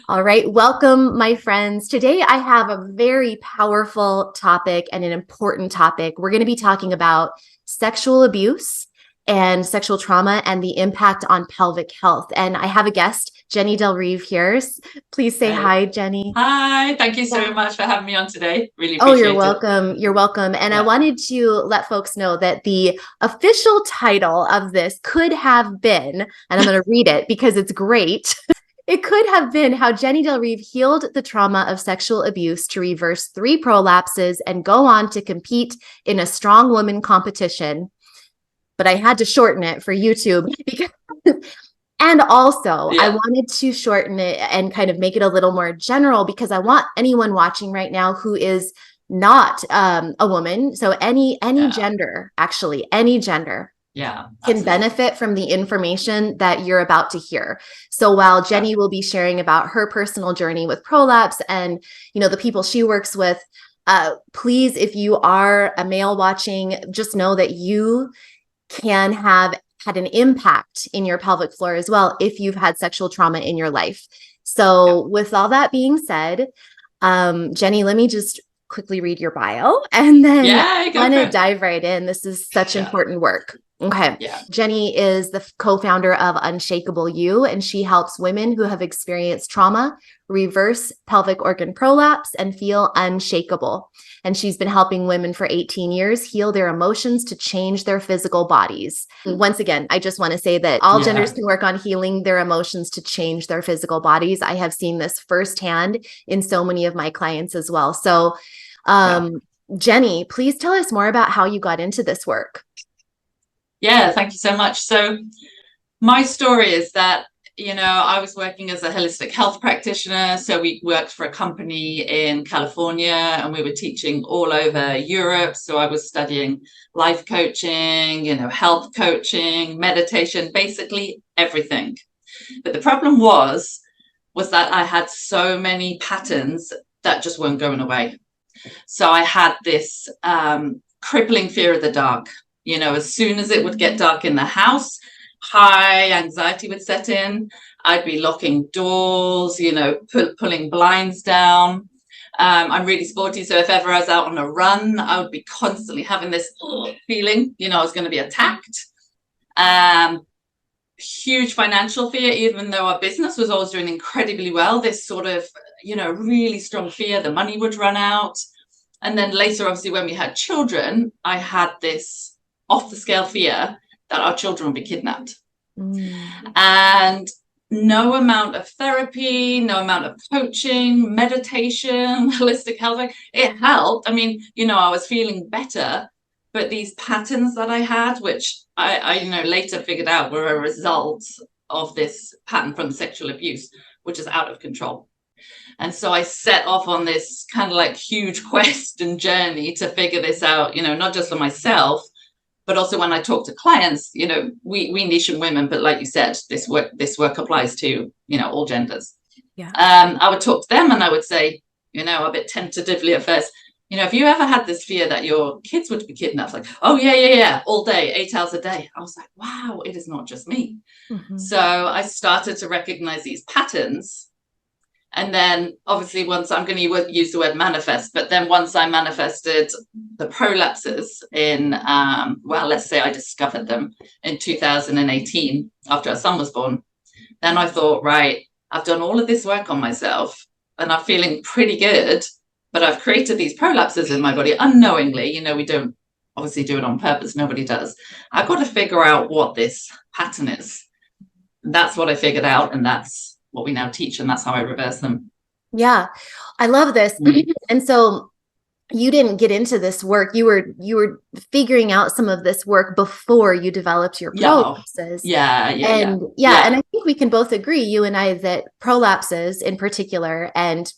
All right, welcome, my friends. Today I have a very powerful topic and an important topic. We're going to be talking about sexual abuse and sexual trauma and the impact on pelvic health. And I have a guest, Jennie Delreeve here. Please say Hey. hi, Jennie. Hi, thank you Yeah. so much for having me on today. Really Oh, you're appreciate it. welcome. You're welcome. And I Yeah. wanted to let folks know that the official title of this could have been, and I'm going to read it because it's great. It could have been how Jennie Delreeve healed the trauma of sexual abuse to reverse 3 prolapses and go on to compete in a strong woman competition. But I had to shorten it for YouTube because, and also I Yeah. wanted to shorten it and kind of make it a little more general because I want anyone watching right now who is not a woman, so any Yeah. gender, actually any gender Yeah. can Absolutely. benefit from the information that you're about to hear. So while Yeah. Jennie will be sharing about her personal journey with prolapse and, the people she works with, please, if you are a male watching, just know that you can have had an impact in your pelvic floor as well if you've had sexual trauma in your life. Yeah. So with all that being said, Jennie, let me just quickly read your bio and then I Yeah. Go want for to it. dive right in. This is such Yeah. important work. Okay. Yeah. Jennie is the co-founder of Unshakable You, and she helps women who have experienced trauma reverse pelvic organ prolapse and feel unshakable. And she's been helping women for 18 years heal their emotions to change their physical bodies. Once again, I just want to say that all genders Yeah. can work on healing their emotions to change their physical bodies. I have seen this firsthand in so many of my clients as well. So, Yeah. Jennie, please tell us more about how you got into this work. Yeah. Thank you so much. So my story is that, I was working as a holistic health practitioner. So we worked for a company in California and we were teaching all over Europe. So I was studying life coaching, health coaching, meditation, basically everything. But the problem was that I had so many patterns that just weren't going away. So I had this crippling fear of the dark. As soon as it would get dark in the house, high anxiety would set in. I'd be locking doors, pulling blinds down. I'm really sporty, so if ever I was out on a run, I would be constantly having this feeling, I was going to be attacked. Um, Huge financial fear, even though our business was always doing incredibly well. This sort of, really strong fear the money would run out. And then later, obviously, when we had children, I had this off the scale fear that our children would be kidnapped. Mm. And no amount of therapy, no amount of coaching, meditation, holistic health, it helped. I mean, I was feeling better, but these patterns that I had, which I later figured out were a result of this pattern from sexual abuse, which is out of control. And so I set off on this kind of like huge quest and journey to figure this out, not just for myself, but also when I talk to clients, we niche in women, but like you said, this work applies to, all genders. Yeah. I would talk to them and I would say, a bit tentatively at first, have you ever had this fear that your kids would be kidnapped? Like, oh yeah, all day, 8 hours a day. I was like, wow, it is not just me. Mm-hmm. So I started to recognize these patterns. And then obviously once I'm going to use the word manifest, but then once I manifested the prolapses in, let's say I discovered them in 2018 after our son was born, then I thought, right, I've done all of this work on myself and I'm feeling pretty good, but I've created these prolapses in my body unknowingly. We don't obviously do it on purpose. Nobody does. I've got to figure out what this pattern is. That's what I figured out. And that's what we now teach. And that's how I reverse them. Yeah, I love this. Mm. And so you didn't get into this work. You were figuring out some of this work before you developed your Yeah. prolapses. Yeah. And yeah, and Yeah. I think we can both agree, you and I, that prolapses in particular and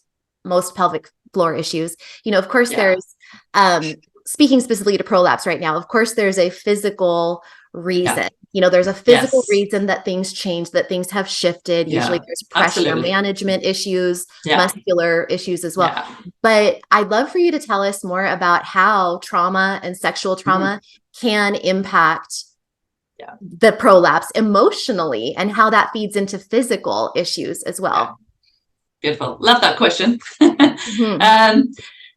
most pelvic floor issues, of course Yeah. there's speaking specifically to prolapse right now, of course there's a physical Yeah. reason. There's a physical Yes. reason that things change, that things have shifted. Usually Yeah. there's pressure Absolutely. management issues, Yeah. muscular issues as well. Yeah. But I'd love for you to tell us more about how trauma and sexual Mm-hmm. trauma can impact Yeah. the prolapse emotionally and how that feeds into physical issues as Yeah. well. Beautiful. Love that question. Mhm.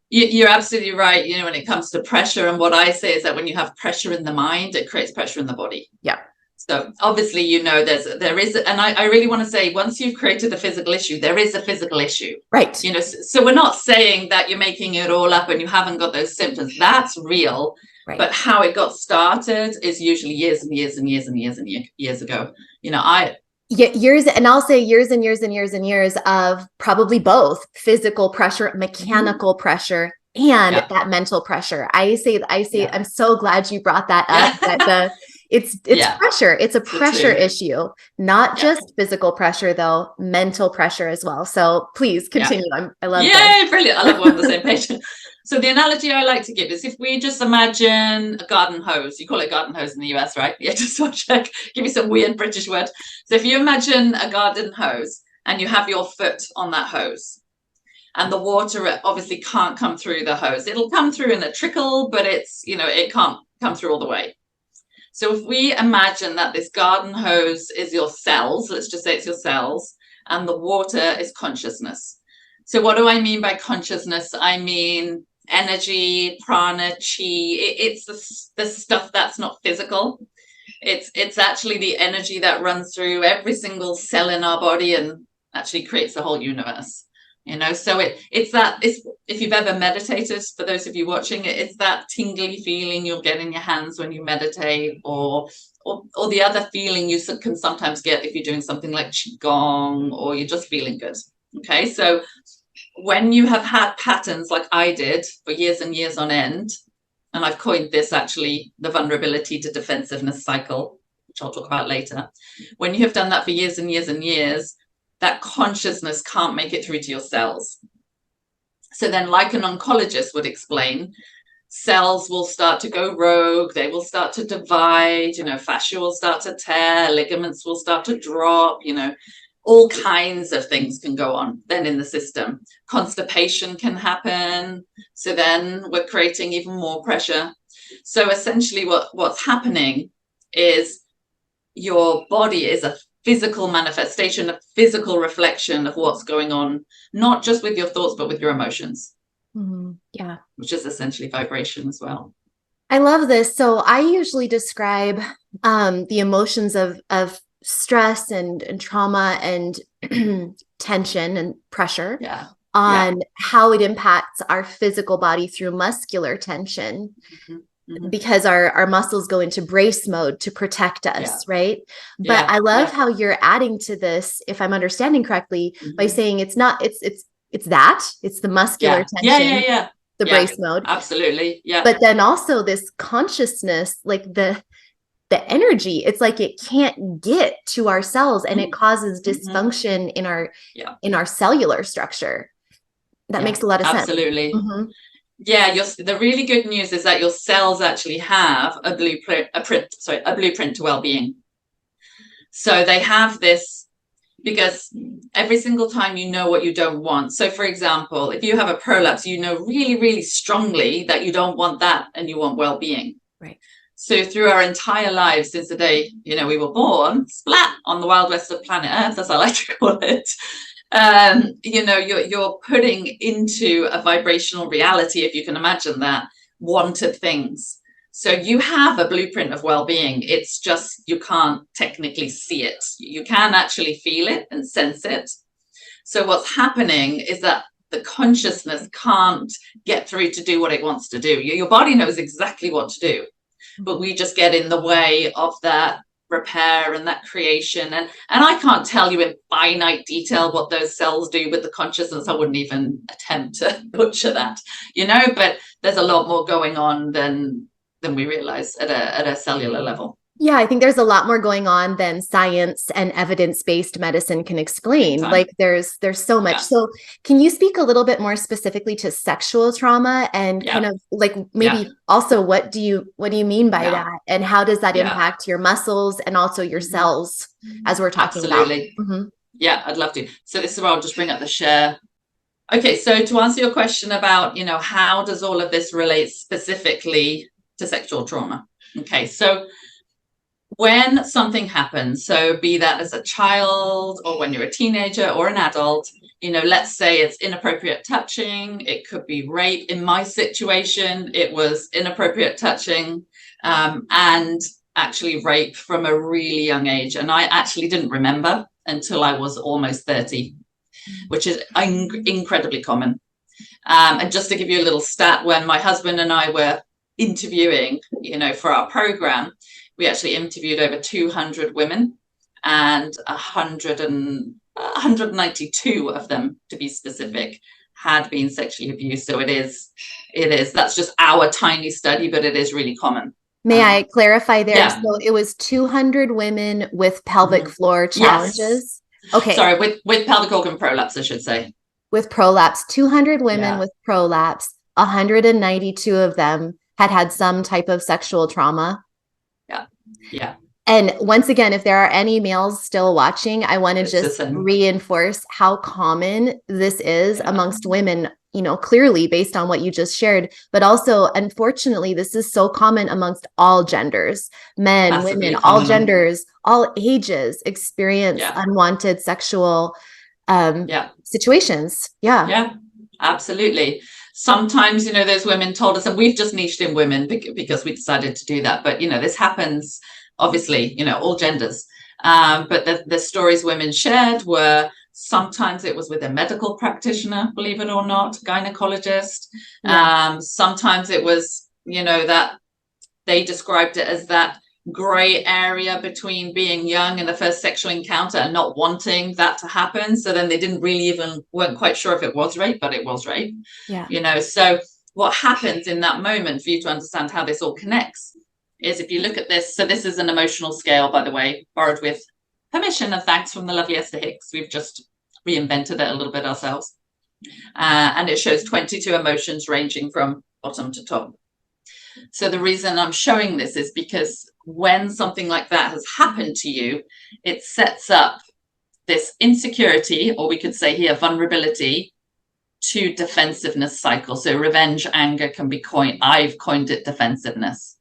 You're absolutely right. You know, when it comes to pressure, and what I say is that when you have pressure in the mind, it creates pressure in the body. Yeah. So obviously, you know, there is, and I really want to say, once you've created a physical issue, there is a physical issue. Right. You know, so we're not saying that you're making it all up and you haven't got those symptoms. That's real. Right. But how it got started is usually years and years and years and years and years ago. You know, years, and I'll say years and years and years and years of probably both physical pressure, mechanical pressure, and that mental pressure. I say, I'm so glad you brought that up, that it's pressure. It's a pressure issue, not just physical pressure though, mental pressure as well. So please continue. I love that. Brilliant. I love we're on the same page. So the analogy I like to give is, if we just imagine a garden hose, you call it garden hose in the US, right? Yeah, just want to check, give me some weird British word. So if you imagine a garden hose and you have your foot on that hose, and the water obviously can't come through the hose. It'll come through in a trickle, but it's, you know, it can't come through all the way. So if we imagine that this garden hose is your cells, let's just say it's your cells, and the water is consciousness. So what do I mean by consciousness? I mean energy, prana, chi. It's the stuff that's not physical. It's actually the energy that runs through every single cell in our body and actually creates the whole universe. You know, so it's if you've ever meditated, for those of you watching it, it's that tingly feeling you'll get in your hands when you meditate, or the other feeling you can sometimes get if you're doing something like qigong, or you're just feeling good. Okay, so when you have had patterns like I did for years and years on end, and I've coined this actually the vulnerability to defensiveness cycle, which I'll talk about later. When you have done that for years and years and years, that consciousness can't make it through to your cells. So then, like an oncologist would explain, cells will start to go rogue, they will start to divide, you know, fascia will start to tear, ligaments will start to drop, you know, all kinds of things can go on then in the system. Constipation can happen. So then we're creating even more pressure. So essentially what's happening is your body is a physical manifestation, a physical reflection of what's going on, not just with your thoughts, but with your emotions. Yeah. Which is essentially vibration as well. I love this. So I usually describe the emotions of stress and trauma and tension and pressure on how it impacts our physical body through muscular tension. Because our muscles go into brace mode to protect us, right? But I love how you're adding to this, if I'm understanding correctly, by saying it's not, it's the muscular tension, the brace mode. Absolutely. Yeah. But then also this consciousness, like the energy, it's like it can't get to our cells, and it causes dysfunction in our cellular structure. That makes a lot of sense. Absolutely. Yeah, the really good news is that your cells actually have a blueprint to well-being. So they have this, because every single time you know what you don't want. So for example, if you have a prolapse, you know really, really strongly that you don't want that and you want well-being. Right. So through our entire lives, since the day, you know, we were born, splat on the wild west of planet Earth, as I like to call it, you know, you're putting into a vibrational reality, if you can imagine that, wanted things. So you have a blueprint of well-being. It's just you can't technically see it. You can actually feel it and sense it. So what's happening is that the consciousness can't get through to do what it wants to do. Your body knows exactly what to do, but we just get in the way of that repair and that creation. And I can't tell you in finite detail what those cells do with the consciousness. I wouldn't even attempt to butcher that, you know, but there's a lot more going on than we realize at a cellular level. Yeah, I think there's a lot more going on than science and evidence-based medicine can explain. Like there's so much. So can you speak a little bit more specifically to sexual trauma and kind of like maybe also what do you mean by that, and how does that impact your muscles and also your cells as we're talking about? Yeah, I'd love to. So this is where I'll just bring up the share. Okay, so to answer your question about, you know, how does all of this relate specifically to sexual trauma? Okay, so when something happens, so be that as a child or when you're a teenager or an adult, let's say it's inappropriate touching. It could be rape. In my situation, it was inappropriate touching, and actually rape from a really young age. And I actually didn't remember until I was almost 30, which is incredibly common. And just to give you a little stat, when my husband and I were interviewing, for our program, we actually interviewed over 200 women, and 192 of them, to be specific, had been sexually abused. So it is, that's just our tiny study, but it is really common. May I clarify there? Yeah. So it was 200 women with pelvic floor challenges. Yes. Okay. Sorry, with pelvic organ prolapse, I should say. With prolapse, 200 women with prolapse, 192 of them had some type of sexual trauma. Yeah. Yeah. And once again, if there are any males still watching, I want to just reinforce how common this is amongst women, clearly based on what you just shared, but also, unfortunately, this is so common amongst all genders, men, Massively women, common. all genders, all ages experience unwanted sexual situations. Yeah, absolutely. Sometimes, those women told us, and we've just niched in women because we decided to do that. But, this happens, obviously, all genders. But the stories women shared were, sometimes it was with a medical practitioner, believe it or not, gynecologist. Sometimes it was, that they described it as that gray area between being young and the first sexual encounter and not wanting that to happen. So then they weren't quite sure if it was rape, but it was rape. So what happens in that moment, for you to understand how this all connects, is if you look at this, so this is an emotional scale, by the way, borrowed with permission and thanks from the lovely Esther Hicks. We've just reinvented it a little bit ourselves. And it shows 22 emotions ranging from bottom to top. So the reason I'm showing this is because when something like that has happened to you, it sets up this insecurity, or we could say here vulnerability, to defensiveness cycle. So revenge, anger can be I've coined it defensiveness.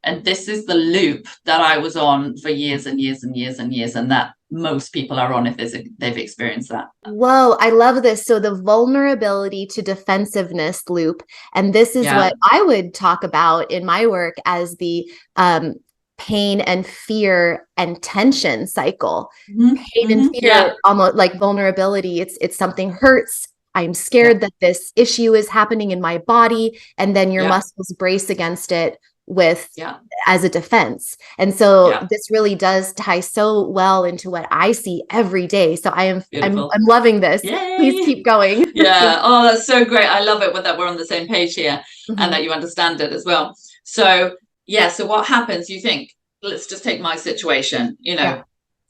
And this is the loop that I was on for years and years and years and years, and that most people are on if they've experienced that. Whoa, I love this. So the vulnerability to defensiveness loop. And this is what I would talk about in my work as the pain and fear and tension cycle. Pain and fear, almost like vulnerability. It's something hurts. I'm scared that this issue is happening in my body. And then your muscles brace against it with as a defense. And so this really does tie so well into what I see every day. So I'm loving this. Yay. Please keep going. Oh, that's so great. I love it that we're on the same page here and that you understand it as well. So so what happens, you think, let's just take my situation,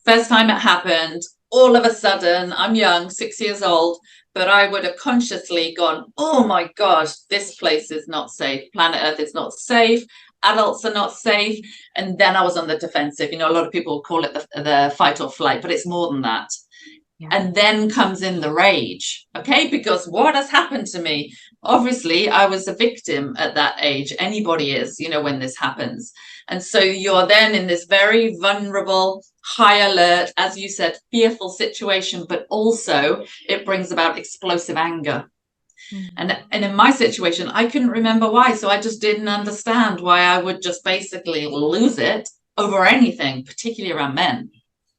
first time it happened, all of a sudden, I'm young, 6 years old, but I would have consciously gone, oh my gosh, this place is not safe. Planet Earth is not safe. Adults are not safe. And then I was on the defensive. A lot of people call it the fight or flight, but it's more than that. And then comes in the rage, okay? Because what has happened to me? Obviously, I was a victim at that age. Anybody is, when this happens. And so you're then in this very vulnerable, high alert, as you said, fearful situation, but also it brings about explosive anger. And in my situation, I couldn't remember why. So I just didn't understand why I would just basically lose it over anything, particularly around men.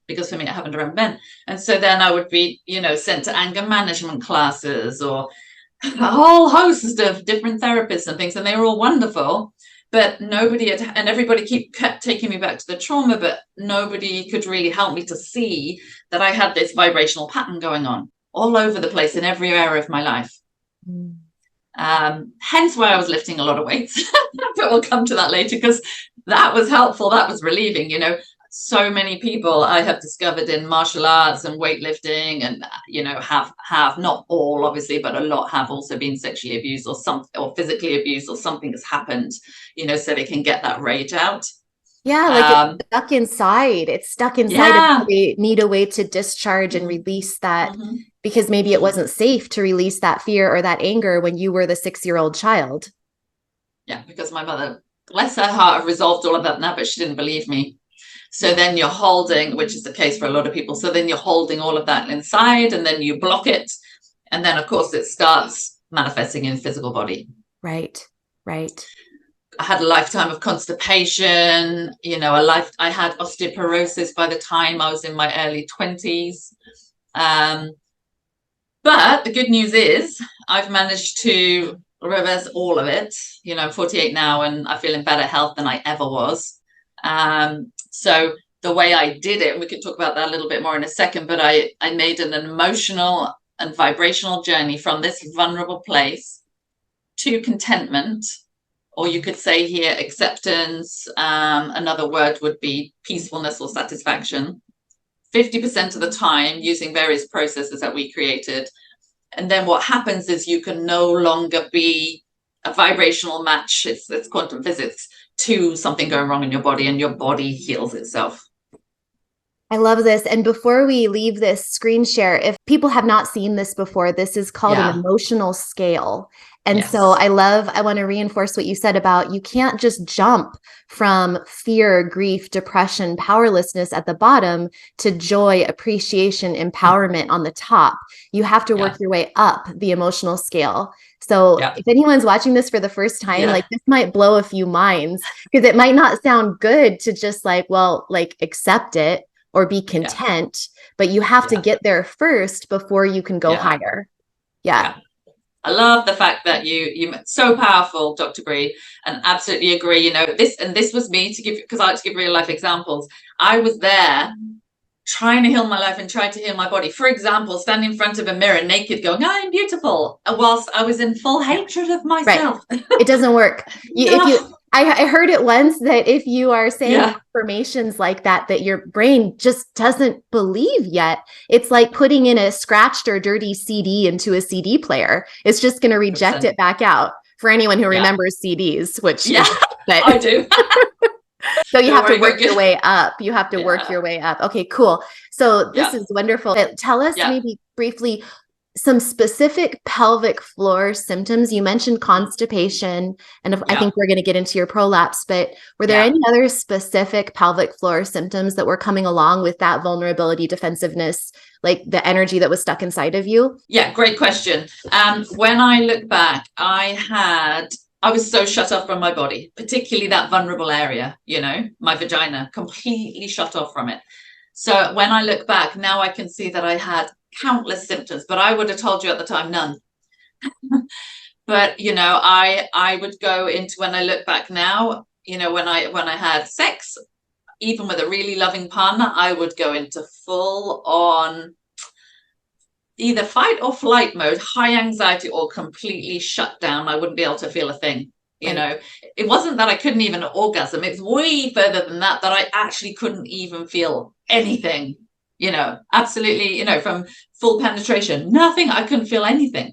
Because for me, it happened around men. And so then I would be, sent to anger management classes or a whole host of different therapists and things. And they were all wonderful. But nobody and everybody kept taking me back to the trauma, but nobody could really help me to see that I had this vibrational pattern going on all over the place in every area of my life. Hence why I was lifting a lot of weights, but we'll come to that later because that was helpful. That was relieving. So many people I have discovered in martial arts and weightlifting and, have not all obviously, but a lot have also been sexually abused or physically abused or something has happened, so they can get that rage out. It's stuck inside. It's stuck inside. And they need a way to discharge and release that because maybe it wasn't safe to release that fear or that anger when you were the 6-year-old child. Yeah, because my mother, bless her heart, resolved all of that now, but she didn't believe me. So then you're holding, which is the case for a lot of people. So then you're holding all of that inside, and then you block it. And then, of course, it starts manifesting in the physical body. Right. I had a lifetime of constipation, I had osteoporosis by the time I was in my early 20s. But the good news is I've managed to reverse all of it. I'm 48 now and I feel in better health than I ever was. So the way I did it, and we could talk about that a little bit more in a second, but I made an emotional and vibrational journey from this vulnerable place to contentment, or you could say here acceptance. Another word would be peacefulness or satisfaction, 50% of the time using various processes that we created. And then what happens is you can no longer be a vibrational match. It's quantum physics to something going wrong in your body, and your body heals itself. I love this. And before we leave this screen share, if people have not seen this before, this is called an emotional scale. And so I want to reinforce what you said about you can't just jump from fear, grief, depression, powerlessness at the bottom to joy, appreciation, empowerment on the top. You have to work your way up the emotional scale. So if anyone's watching this for the first time, like this might blow a few minds, because it might not sound good to just accept it or be content, but you have to get there first before you can go higher. I love the fact that you so powerful, Dr. Bree, and absolutely agree. This was me because I like to give real life examples. I was there trying to heal my life and trying to heal my body. For example, standing in front of a mirror naked going, I'm beautiful, whilst I was in full hatred of myself. Right. It doesn't work. I heard it once that if you are saying affirmations like that your brain just doesn't believe yet, it's like putting in a scratched or dirty CD into a CD player. It's just going to reject 100%. It back out. For anyone who remembers CDs, which I do. So you have to work your way up. You have to work your way up. Okay, cool. So this is wonderful. Tell us maybe briefly some specific pelvic floor symptoms. You mentioned constipation, and I think we're going to get into your prolapse, but were there any other specific pelvic floor symptoms that were coming along with that vulnerability, defensiveness, like the energy that was stuck inside of you? Yeah, great question. When I look back, I was so shut off from my body, particularly that vulnerable area, my vagina, completely shut off from it. So when I look back now, I can see that I had countless symptoms, but I would have told you at the time, none. But, I would go into, when I look back now, when I had sex, even with a really loving partner, I would go into full on either fight or flight mode, high anxiety, or completely shut down. I wouldn't be able to feel a thing. It wasn't that I couldn't even orgasm. It's way further than that I actually couldn't even feel anything, absolutely, from full penetration, nothing. I couldn't feel anything.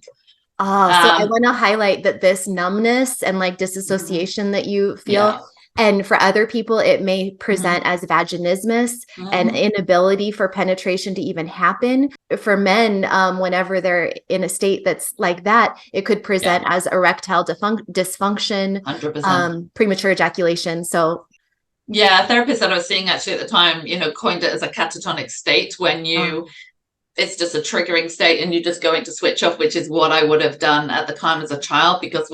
So I want to highlight that this numbness and disassociation that you feel, and for other people, it may present as vaginismus and inability for penetration to even happen. For men, whenever they're in a state that's like that, it could present as erectile dysfunction, 100%. Premature ejaculation. So a therapist that I was seeing actually at the time, coined it as a catatonic state, when it's just a triggering state and you just go into switch off, which is what I would have done at the time as a child, because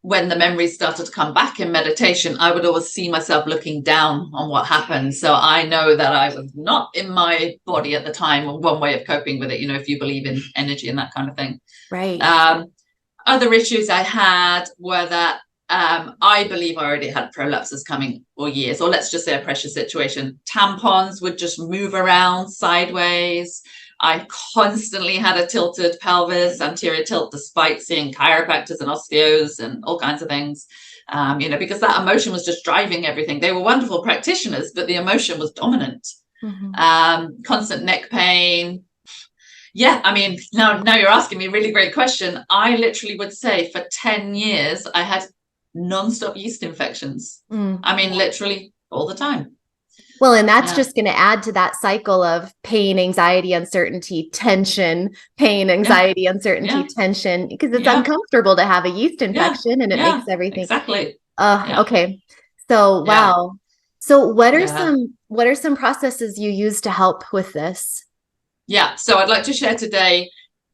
when the memories started to come back in meditation, I would always see myself looking down on what happened. So I know that I was not in my body at the time. One way of coping with it, if you believe in energy and that kind of thing. Right. Other issues I had were that I believe I already had prolapses coming for years, or let's just say a pressure situation. Tampons would just move around sideways. I constantly had a tilted pelvis, anterior tilt, despite seeing chiropractors and osteos and all kinds of things, because that emotion was just driving everything. They were wonderful practitioners, but the emotion was dominant. Constant neck pain. Now you're asking me a really great question. I literally would say for 10 years, I had non-stop yeast infections. Literally all the time. Well, and that's just going to add to that cycle of pain, anxiety, uncertainty, tension, pain, anxiety, uncertainty, tension, because it's uncomfortable to have a yeast infection and it makes everything. Exactly. Okay. So, wow. So what are Yeah. some processes you use to help with this? Yeah. So I'd like to share today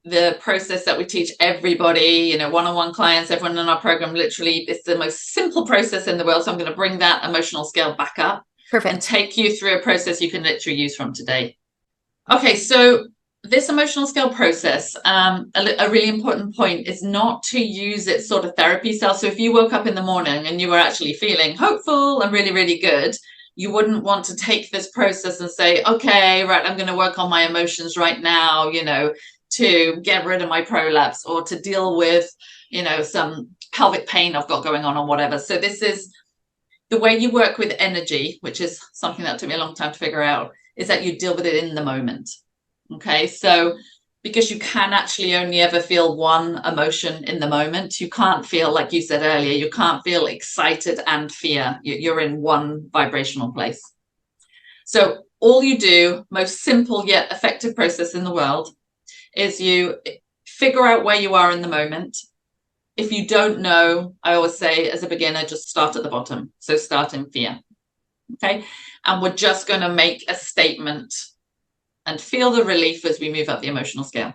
the process that we teach everybody, one-on-one clients, everyone in our program. Literally, it's the most simple process in the world. So I'm going to bring that emotional scale back up and Perfect. take you through a process you can literally use from today. Okay, so this emotional scale process, a really important point is not to use it sort of therapy style. So if you woke up in the morning and you were actually feeling hopeful and really, really good, you wouldn't want to take this process and say, okay, right, I'm going to work on my emotions right now, to get rid of my prolapse or to deal with, some pelvic pain I've got going on or whatever. So this is the way you work with energy, which is something that took me a long time to figure out, is that you deal with it in the moment. Okay, so because you can actually only ever feel one emotion in the moment, you can't feel, like you said earlier, you can't feel excited and fear. You're in one vibrational place. So all you do, most simple yet effective process in the world, is you figure out where you are in the moment. If you don't know, I always say as a beginner, just start at the bottom. So start in fear. Okay, and we're just going to make a statement and feel the relief as we move up the emotional scale.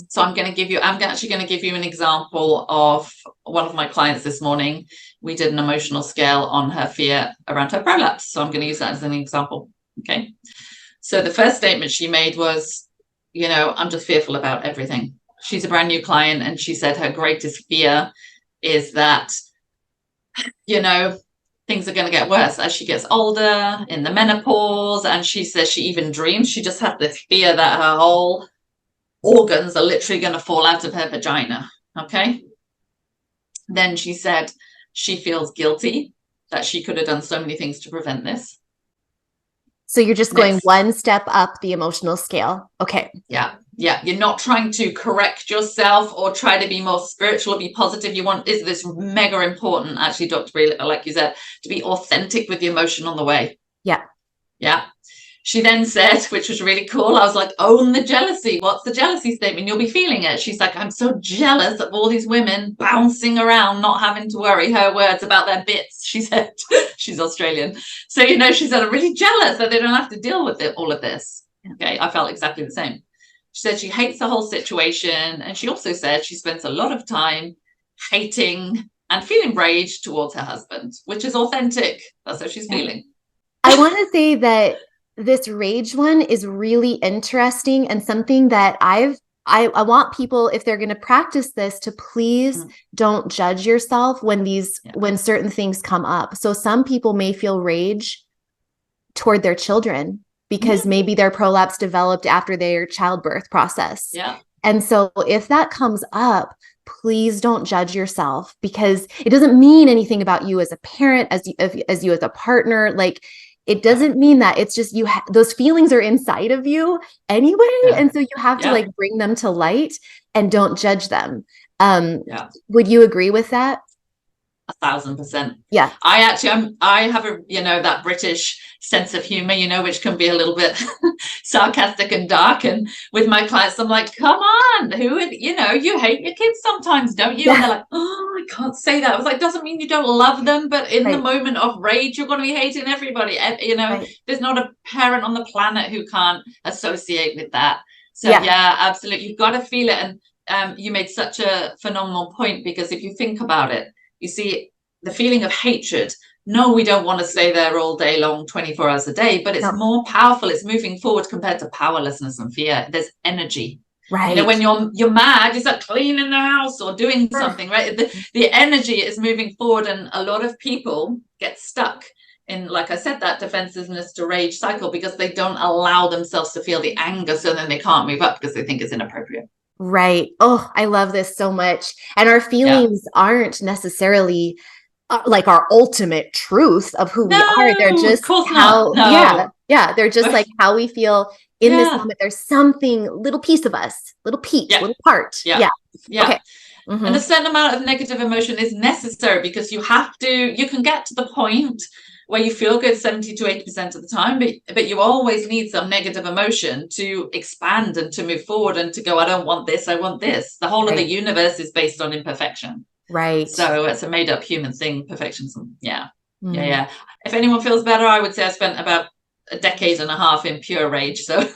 So I'm actually going to give you an example of one of my clients this morning. We did an emotional scale on her fear around her prolapse. So I'm going to use that as an example. Okay. So the first statement she made was, I'm just fearful about everything. She's a brand new client, and she said her greatest fear is that, things are going to get worse as she gets older, in the menopause. And she says she even dreams, she just had this fear that her whole organs are literally going to fall out of her vagina. Okay. Then she said she feels guilty that she could have done so many things to prevent this. So you're just going one step up the emotional scale. Okay. Yeah. You're not trying to correct yourself or try to be more spiritual or be positive. Is this mega important, actually, Dr. Bree, like you said, to be authentic with the emotion on the way. Yeah. She then said, which was really cool, I was like, own the jealousy. What's the jealousy statement? You'll be feeling it. She's like, I'm so jealous of all these women bouncing around, not having to worry. Her words about their bits, she said. She's Australian. So, she said, I'm really jealous that they don't have to deal with all of this. Okay, I felt exactly the same. She said she hates the whole situation. And she also said she spends a lot of time hating and feeling rage towards her husband, which is authentic. That's how she's feeling. I want to say that this rage one is really interesting and something that I want people, if they're going to practice this, to please don't judge yourself when certain things come up. So some people may feel rage toward their children because maybe their prolapse developed after their childbirth process. Yeah. And so if that comes up, please don't judge yourself, because it doesn't mean anything about you as a parent, as you as a partner. Like, it doesn't mean that. It's just those feelings are inside of you anyway. Yeah. And so you have to bring them to light and don't judge them. Would you agree with that? 1,000%. Yeah. I have a, that British sense of humor, which can be a little bit sarcastic and dark. And with my clients, I'm like, come on, you hate your kids sometimes, don't you? Yeah. And they're like, oh, I can't say that. I was like, doesn't mean you don't love them, but in the moment of rage, you're going to be hating everybody. There's not a parent on the planet who can't associate with that. So yeah absolutely. You've got to feel it. And you made such a phenomenal point, because if you think about it, you see, the feeling of hatred, no, we don't want to stay there all day long, 24 hours a day, but it's more powerful. It's moving forward compared to powerlessness and fear. There's energy. Right. When you're mad, it's like cleaning the house or doing something, right? The energy is moving forward, and a lot of people get stuck in, like I said, that defensiveness to rage cycle, because they don't allow themselves to feel the anger, so then they can't move up because they think it's inappropriate. Right. Oh, I love this so much. And our feelings aren't necessarily like our ultimate truth of who we are. They're just how, they're just like how we feel in this moment. There's something, little piece of us, little peach, little part. Yeah. Okay. And a certain amount of negative emotion is necessary, because you can get to the point where you feel good 70 to 80% of the time, but you always need some negative emotion to expand and to move forward and to go, I don't want this, I want this. The whole of the universe is based on imperfection. Right. So it's a made up human thing, perfectionism. Yeah. Yeah. If anyone feels better, I would say I spent about a decade and a half in pure rage. So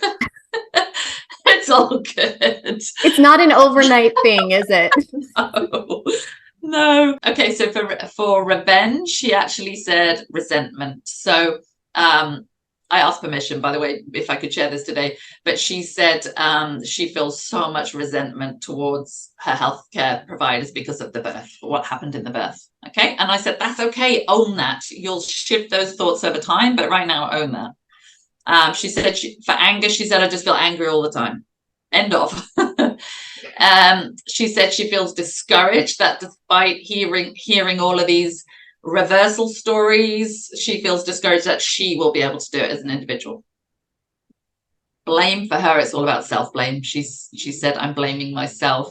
it's all good. It's not an overnight thing, is it? No. Okay, so for revenge, she actually said resentment. So I asked permission, by the way, if I could share this today, but she said she feels so much resentment towards her healthcare providers because of the birth, what happened in the birth. Okay. And I said, that's okay. Own that. You'll shift those thoughts over time, but right now, own that. She said for anger, she said, I just feel angry all the time. End of. She said she feels discouraged that despite hearing all of these reversal stories, she feels discouraged that she will be able to do it as an individual. Blame, for her, it's all about self-blame. She said, I'm blaming myself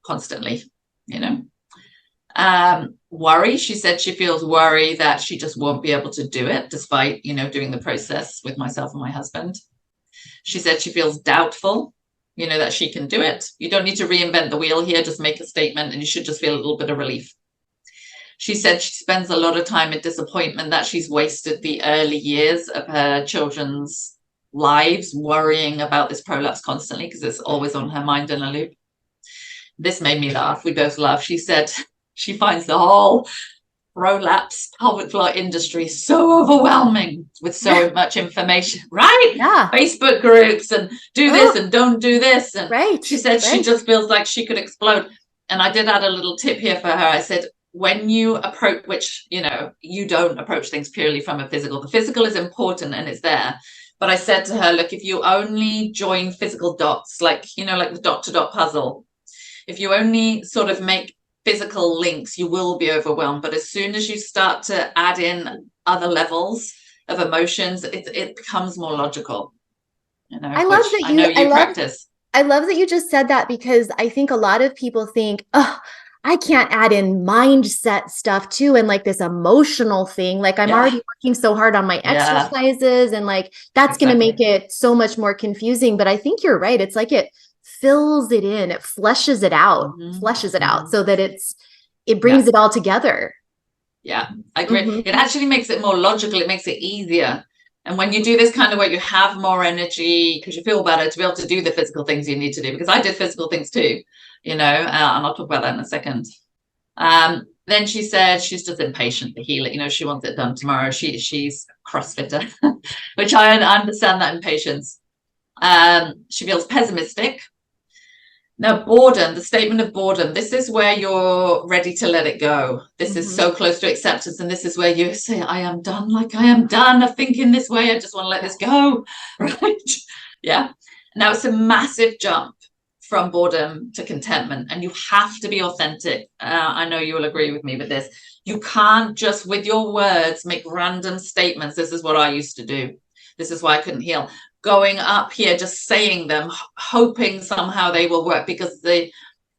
constantly, you know. Worry, she said she feels worry that she just won't be able to do it despite, you know, doing the process with myself and my husband. She said she feels doubtful, you know, that she can do it. You don't need to reinvent the wheel here, just make a statement and you should just feel a little bit of relief. She said she spends a lot of time in disappointment that she's wasted the early years of her children's lives worrying about this prolapse constantly because it's always on her mind in a loop. This made me laugh. We both laughed. She said she finds the whole prolapse pelvic floor industry so overwhelming with so much information, right? Yeah. Facebook groups and do this and don't do this. And she said she just feels like she could explode. And I did add a little tip here for her. I said, when you approach, which, you know, you don't approach things purely from a physical. The physical is important and it's there. But I said to her, look, if you only join physical dots, like, you know, like the dot to dot puzzle, if you only sort of make physical links, you will be overwhelmed. But as soon as you start to add in other levels of emotions, it becomes more logical. You know, I love that you practice. I love that you just said that, because I think a lot of people think, oh, I can't add in mindset stuff too, and like this emotional thing. Like I'm already working so hard on my exercises, and like that's going to make it so much more confusing. But I think you're right. It's like it fills it in, it fleshes it out, so that it brings it all together. Yeah, I agree. It actually makes it more logical. It makes it easier. And when you do this kind of work, you have more energy because you feel better to be able to do the physical things you need to do. Because I did physical things too, you know, and I'll talk about that in a second. Then she said she's just impatient to heal it. You know, she wants it done tomorrow. She's a CrossFitter, which I understand that impatience. She feels pessimistic. Now, boredom, the statement of boredom, this is where you're ready to let it go. This is so close to acceptance. And this is where you say, I am done. Like, I am done of thinking this way. I just want to let this go. Right? Yeah. Now, it's a massive jump from boredom to contentment. And you have to be authentic. I know you will agree with me with this. You can't just, with your words, make random statements. This is what I used to do. This is why I couldn't heal. Going up here, just saying them, hoping somehow they will work, because the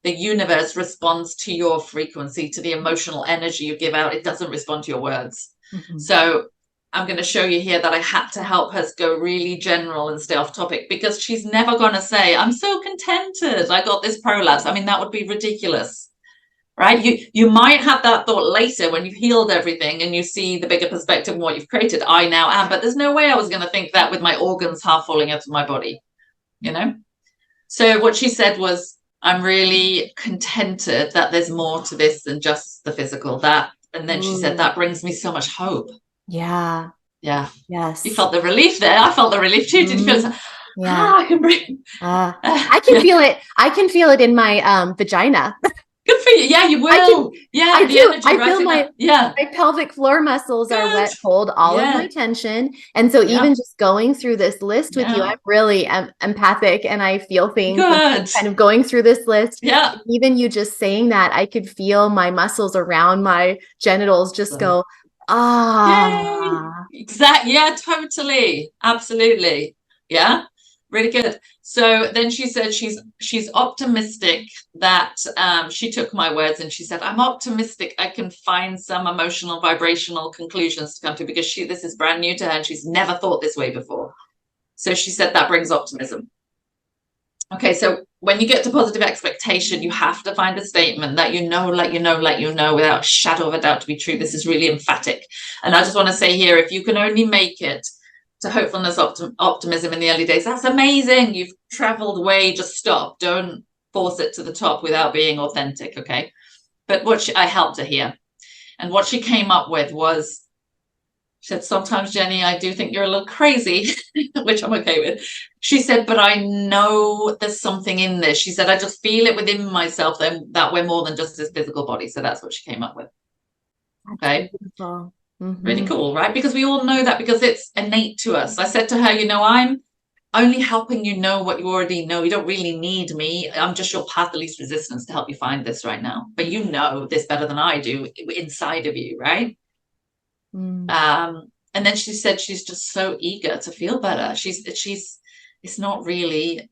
universe responds to your frequency, to the emotional energy you give out. It doesn't respond to your words. So I'm going to show you here that I had to help her go really general and stay off topic, because she's never going to say, I'm so contented, I got this prolapse. I mean, that would be ridiculous. Right? You might have that thought later when you've healed everything and you see the bigger perspective of what you've created. I now am, but there's no way I was going to think that with my organs half falling out of my body, you know? So what she said was, I'm really contented that there's more to this than just the physical. And then she said, that brings me so much hope. Yeah. Yeah. Yes. You felt the relief there. I felt the relief too. Did you feel it? Yeah. I can breathe. I can feel it. I can feel it in my vagina. Good for you. Yeah, you will. I do. I feel my pelvic floor muscles are what hold all of my tension. And so even just going through this list with you, I'm really empathic and I feel things kind of going through this list. Yeah. Even you just saying that, I could feel my muscles around my genitals just go, Exactly. Yeah, totally. Absolutely. Yeah. Really good. So then she said she's optimistic that she took my words and she said, I'm optimistic I can find some emotional vibrational conclusions to come to, because this is brand new to her and she's never thought this way before. So she said that brings optimism. Okay, so when you get to positive expectation, you have to find a statement that let you know without a shadow of a doubt to be true. This is really emphatic. And I just want to say here, if you can only make it to hopefulness, optimism in the early days, that's amazing. You've traveled way, just stop. Don't force it to the top without being authentic, okay? But I helped her here. And what she came up with was, she said, sometimes, Jenny, I do think you're a little crazy, which I'm okay with. She said, but I know there's something in this. She said, I just feel it within myself that we're more than just this physical body. So that's what she came up with. Okay. Really cool, right? Because we all know that, because it's innate to us. I said to her, I'm only helping you know what you already know. You don't really need me. I'm just your path of least resistance to help you find this right now. But you know this better than I do inside of you, right? And then she said she's just so eager to feel better. It's not really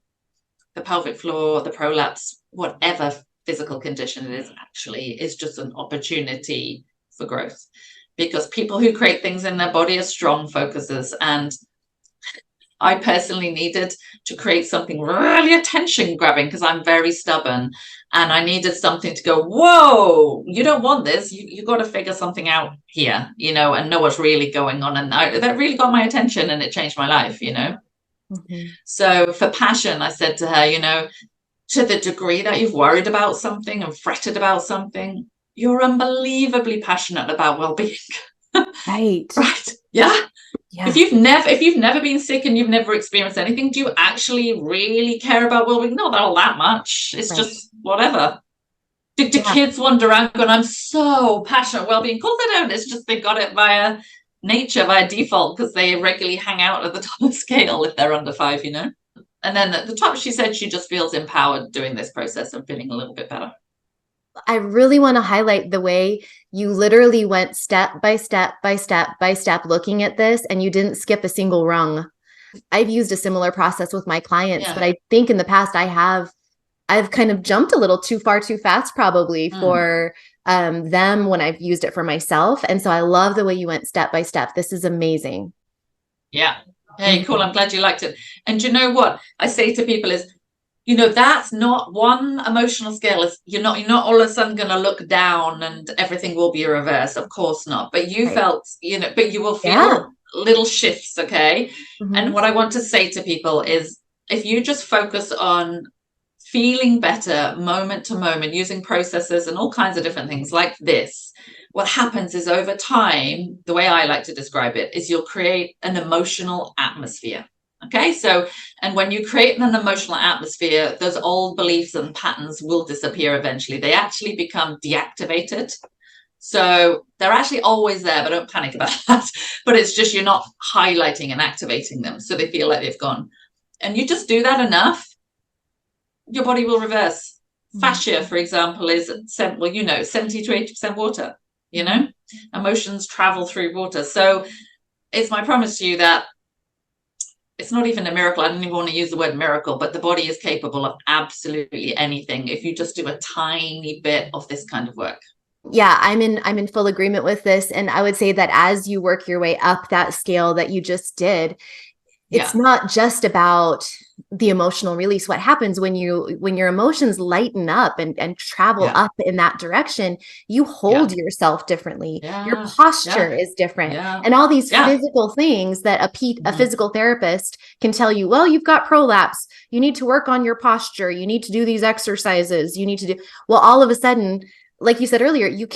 the pelvic floor, the prolapse, whatever physical condition it is, actually is just an opportunity for growth, because people who create things in their body are strong focusers. And I personally needed to create something really attention grabbing because I'm very stubborn, and I needed something to go, whoa, you don't want this. You got to figure something out here, and know what's really going on. And that really got my attention, and it changed my life, So for passion, I said to her, to the degree that you've worried about something and fretted about something, you're unbelievably passionate about well-being. Right. Right. Yeah. If you've never been sick and you've never experienced anything, do you actually really care about well-being? Not all that much. It's just whatever. Do kids wander around going, I'm so passionate well-being? Of course they don't. It's just they got it via nature, via default, because they regularly hang out at the top of the scale if they're under 5, And then at the top, she said she just feels empowered doing this process and feeling a little bit better. I really want to highlight the way you literally went step by step by step by step looking at this, and you didn't skip a single rung. I've used a similar process with my clients, but I think in the past I've kind of jumped a little too far too fast probably for them when I've used it for myself. And so I love the way you went step by step. This is amazing. Yeah. Hey, cool. I'm glad you liked it. And you know what I say to people is, that's not one emotional scale. You're not all of a sudden going to look down and everything will be a reverse. Of course not. But you felt, but you will feel little shifts. Okay. And what I want to say to people is, if you just focus on feeling better moment to moment, using processes and all kinds of different things like this, what happens is over time, the way I like to describe it is you'll create an emotional atmosphere. Okay, and when you create an emotional atmosphere, those old beliefs and patterns will disappear eventually. They actually become deactivated. So they're actually always there, but don't panic about that. But it's just you're not highlighting and activating them, so they feel like they've gone. And you just do that enough, your body will reverse. Fascia, for example, is 70 to 80% water. Emotions travel through water. So it's my promise to you that it's not even a miracle. I don't even want to use the word miracle, but the body is capable of absolutely anything if you just do a tiny bit of this kind of work. Yeah, I'm in full agreement with this. And I would say that as you work your way up that scale that you just did, it's not just about the emotional release. What happens when your emotions lighten up and travel up in that direction, you hold yourself differently. Your posture is different. And all these physical things that a physical therapist can tell you, well, you've got prolapse. You need to work on your posture. You need to do these exercises. You need to do, well, all of a sudden, like you said earlier, you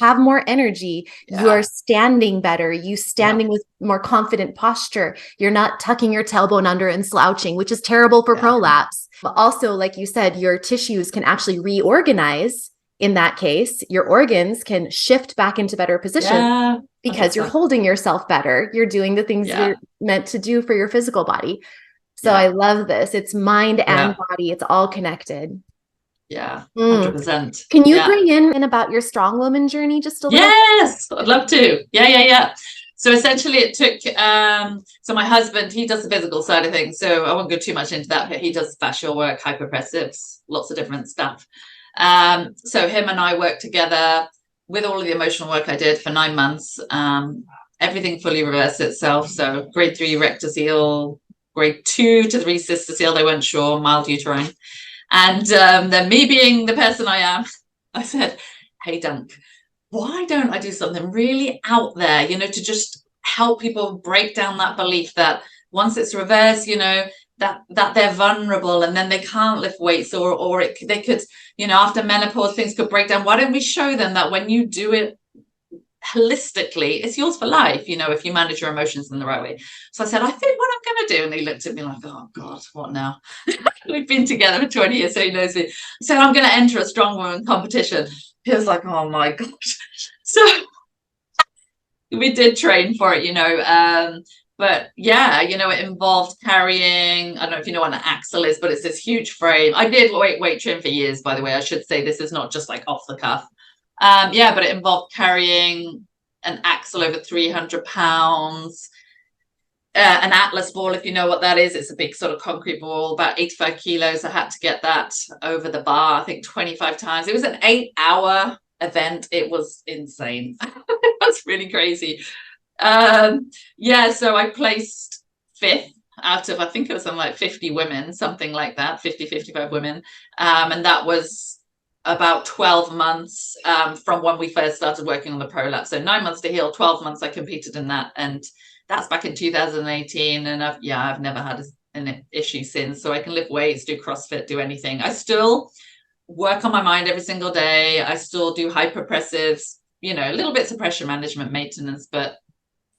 have more energy. You are standing better. You standing with more confident posture. You're not tucking your tailbone under and slouching, which is terrible for prolapse. But also, like you said, your tissues can actually reorganize. In that case, your organs can shift back into better position because you're holding yourself better. You're doing the things you're meant to do for your physical body. So I love this. It's mind and body. It's all connected. Yeah, 100%. Can you bring in about your strong woman journey just a little? Yes, I'd love to. Yeah. So essentially it took, so my husband, he does the physical side of things. So I won't go too much into that, but he does fascial work, hyperpressives, lots of different stuff. So him and I worked together with all of the emotional work I did for 9 months. Everything fully reversed itself. So grade 3 rectus heel, grade 2 to 3 cystocele, they weren't sure, mild uterine. And then me being the person I am, I said, hey, Dunk, why don't I do something really out there, you know, to just help people break down that belief that once it's reversed, you know, that they're vulnerable and then they can't lift weights, or they could, you know, after menopause, things could break down. Why don't we show them that when you do it holistically, it's yours for life, you know, if you manage your emotions in the right way. So I said, I think what I'm going to do, and they looked at me like, oh God, what now? We've been together for 20 years, so he knows me. So I'm going to enter a strong woman competition. He was like, oh my gosh. So we did train for it, you know, but yeah, you know, it involved carrying, I don't know if you know what an axle is, but it's this huge frame. I did weight train for years, by the way. I should say this is not just like off the cuff. Yeah, but it involved carrying an axle over 300 pounds, an Atlas ball, if you know what that is. It's a big sort of concrete ball, about 85 kilos. I had to get that over the bar, I think 25 times. It was an 8-hour event. It was insane. It was really crazy. Yeah, so I placed 5th out of, I think it was something like 50 women, something like that, 55 women. And that was about 12 months from when we first started working on the prolapse. So 9 months to heal, 12 months I competed in that. And that's back in 2018. And I've never had an issue since. So I can lift weights, do CrossFit, do anything. I still work on my mind every single day. I still do hyperpressives, you know, little bits of pressure management, maintenance, but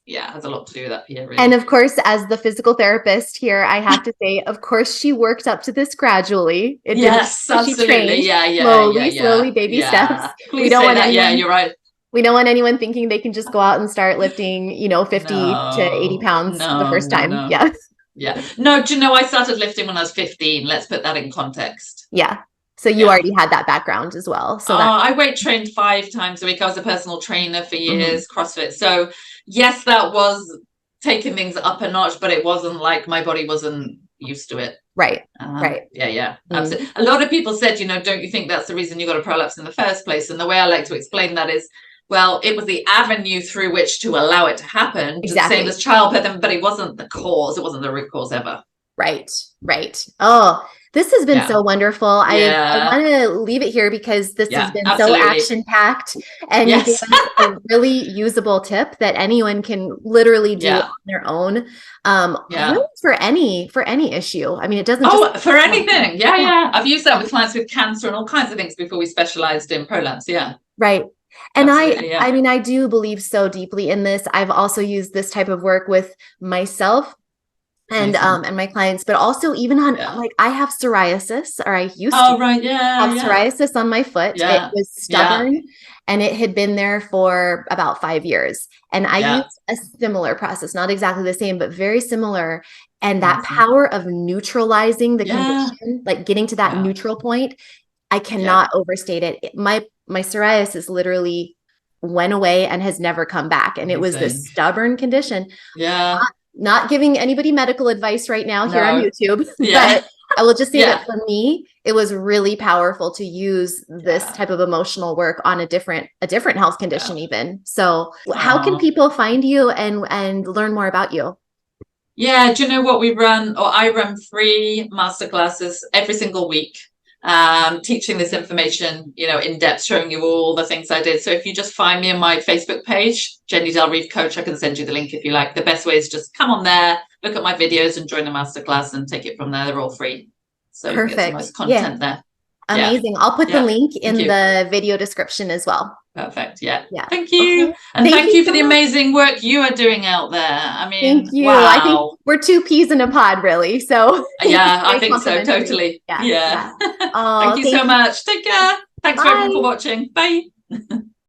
yeah, it has a lot to do with that, Pia, really. And of course, as the physical therapist here, I have to say, of course, she worked up to this gradually. Yes, absolutely. She trained slowly, baby steps. Please say that. Yeah, you're right. We don't want anyone thinking they can just go out and start lifting, you know, 50 to 80 pounds the first time. No. Yeah. Yeah. No, do you know, I started lifting when I was 15. Let's put that in context. Yeah. So you already had that background as well. So I weight trained 5 times a week. I was a personal trainer for years, CrossFit. So yes, that was taking things up a notch, but it wasn't like my body wasn't used to it. Right. Right. Yeah. Absolutely. A lot of people said, you know, don't you think that's the reason you got a prolapse in the first place? And the way I like to explain that is, well, it was the avenue through which to allow it to happen. Exactly. Same as childbirth, but it wasn't the cause. It wasn't the root cause ever. Right. Oh, this has been so wonderful. I want to leave it here because this has been so action-packed, and you gave us a really usable tip that anyone can literally do on their own. Really for any issue. I mean, it doesn't just for anything. Yeah. I've used that with clients with cancer and all kinds of things before we specialized in prolapse. Yeah. Right. And I mean, I do believe so deeply in this. I've also used this type of work with myself and my clients, but also even on like I have psoriasis, or I used to have psoriasis on my foot. It was stubborn and it had been there for about 5 years. And I used a similar process, not exactly the same, but very similar. And that power of neutralizing the condition, like getting to that neutral point, I cannot overstate it. My psoriasis literally went away and has never come back. And it was this stubborn condition. Not giving anybody medical advice right now here on YouTube, but I will just say that for me, it was really powerful to use this type of emotional work on a different health condition even. So how can people find you and learn more about you? Yeah, do you know what I run 3 masterclasses every single week. Teaching this information, you know, in depth, showing you all the things I did. So if you just find me on my Facebook page, Jennie Delreeve Coach, I can send you the link if you like. The best way is just come on there, look at my videos and join the masterclass and take it from there. They're all free. So perfect. Get some nice content there. Amazing. I'll put the link in the video description as well. Perfect. Yeah. Thank you. Okay. And thank you for the amazing work you are doing out there. I mean, thank you. Wow. I think we're 2 peas in a pod, really. So I think so. Totally. Yeah. Thank you so much. Take care. Thanks everyone for watching. Bye.